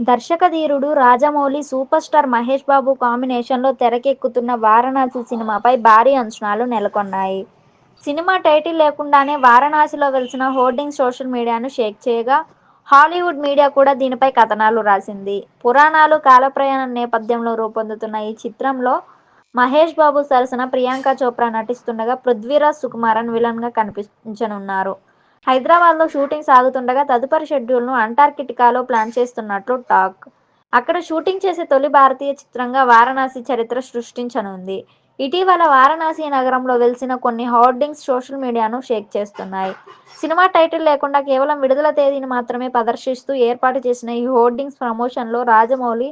దర్శకధీరుడు Rajamouli, super star Mahesh Babu కాంబినేషన్లో తెరకెక్కుతున్న 'వారణాసి' సినిమాపై భారీ అంచనాలు నెలకొన్నాయి. సినిమా టైటిల్ లేకుండానే వారణాసిలో వెలిసిన హోర్డింగ్స్ సోషల్ మీడియాను షేక్ చేయగా, హాలీవుడ్ మీడియా కూడా దీనిపై కథనాలు రాసింది. పురాణాలు, కాలప్రయాణం నేపథ్యంలో రూపొందుతున్న ఈ చిత్రంలో మహేష్ బాబు సరసన ప్రియాంక చోప్రా నటిస్తుండగా, పృథ్వీరాజ్ సుకుమారన్ విలన్గా కనిపించనున్నారు. హైదరాబాద్లో షూటింగ్ సాగుతుండగా తదుపరి షెడ్యూల్ను అంటార్కిటికాలో ప్లాన్ చేస్తున్నట్లు టాక్. అక్కడ షూటింగ్ చేసే తొలి భారతీయ చిత్రంగా వారణాసి చరిత్ర సృష్టించనుంది. ఇటీవల వారణాసి నగరంలో వెలిసిన కొన్ని హోర్డింగ్స్ సోషల్ మీడియాను షేక్ చేస్తున్నాయి. సినిమా టైటిల్ లేకుండా కేవలం విడుదల తేదీని మాత్రమే ప్రదర్శిస్తూ ఏర్పాటు చేసిన ఈ హోర్డింగ్స్ ప్రమోషన్లో రాజమౌళి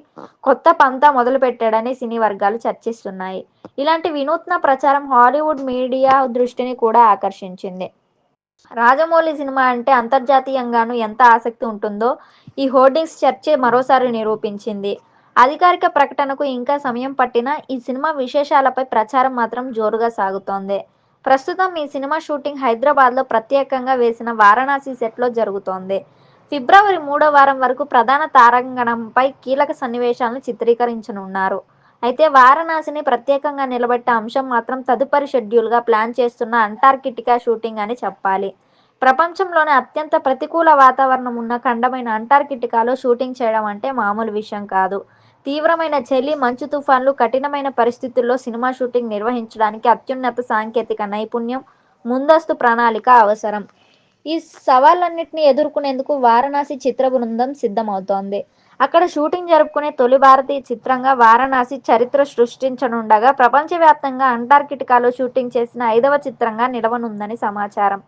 కొత్త పంథా మొదలుపెట్టాడని సినీ వర్గాలు చర్చిస్తున్నాయి. ఇలాంటి వినూత్న ప్రచారం హాలీవుడ్ మీడియా దృష్టిని కూడా ఆకర్షించింది. రాజమౌళి సినిమా అంటే అంతర్జాతీయంగానూ ఎంత ఆసక్తి ఉంటుందో ఈ హోర్డింగ్స్ చర్చే మరోసారి నిరూపించింది. అధికారిక ప్రకటనకు ఇంకా సమయం పట్టినా ఈ సినిమా విశేషాలపై ప్రచారం మాత్రం జోరుగా సాగుతోంది. ప్రస్తుతం ఈ సినిమా షూటింగ్ హైదరాబాద్లో ప్రత్యేకంగా వేసిన వారణాసి సెట్లో జరుగుతోంది. ఫిబ్రవరి 3వ వారం వరకు ప్రధాన తారాగణంపై కీలక సన్నివేశాలను చిత్రీకరించనున్నారు. అయితే వారణాసిని ప్రత్యేకంగా నిలబెట్టే అంశం మాత్రం తదుపరి షెడ్యూల్గా ప్లాన్ చేస్తున్న అంటార్కిటికా షూటింగ్ అని చెప్పాలి. ప్రపంచంలోనే అత్యంత ప్రతికూల వాతావరణం ఉన్న ఖండమైన అంటార్కిటికాలో షూటింగ్ చేయడం అంటే మామూలు విషయం కాదు. తీవ్రమైన చలి, మంచు తుఫాన్లు, కఠినమైన పరిస్థితుల్లో సినిమా షూటింగ్ నిర్వహించడానికి అత్యున్నత సాంకేతిక నైపుణ్యం, ముందస్తు ప్రణాళిక అవసరం. ఈ సవాళ్లన్నింటినీ ఎదుర్కొనేందుకు వారణాసి చిత్ర బృందం సిద్ధమవుతోంది. అక్కడ షూటింగ్ జరుపుకునే తొలి భారతీయ చిత్రంగా వారణాసి చరిత్ర సృష్టించనుండగా, ప్రపంచవ్యాప్తంగా అంటార్కిటికాలో షూటింగ్ చేసిన 5వ చిత్రంగా నిలవనుందని సమాచారం.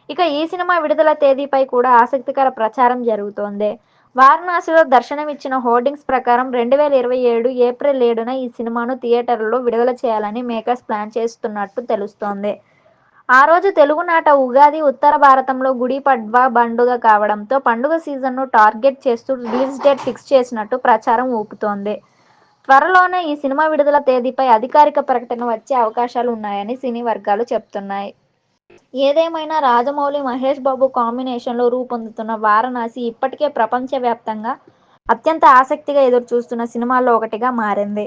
ఇక ఈ సినిమా విడుదల తేదీపై కూడా ఆసక్తికర ప్రచారం జరుగుతోంది. వారణాసిలో దర్శనమిచ్చిన హోర్డింగ్స్ ప్రకారం 2027 ఏప్రిల్ 7న ఈ సినిమాను థియేటర్లలో విడుదల చేయాలని మేకర్స్ ప్లాన్ చేస్తున్నట్టు తెలుస్తోంది. ఆ రోజు తెలుగునాట ఉగాది, ఉత్తర భారతంలో గుడి పడ్వా పండుగ కావడంతో పండుగ సీజన్ను టార్గెట్ చేస్తూ రిలీజ్ డేట్ ఫిక్స్ చేసినట్టు ప్రచారం ఊపుతోంది. త్వరలోనే ఈ సినిమా విడుదల తేదీపై అధికారిక ప్రకటన వచ్చే అవకాశాలు ఉన్నాయని సినీ వర్గాలు చెబుతున్నాయి. ఏదేమైనా రాజమౌళి, మహేష్ బాబు కాంబినేషన్లో రూపొందుతున్న వారణాసి ఇప్పటికే ప్రపంచవ్యాప్తంగా అత్యంత ఆసక్తిగా ఎదురుచూస్తున్న సినిమాల్లో ఒకటిగా మారింది.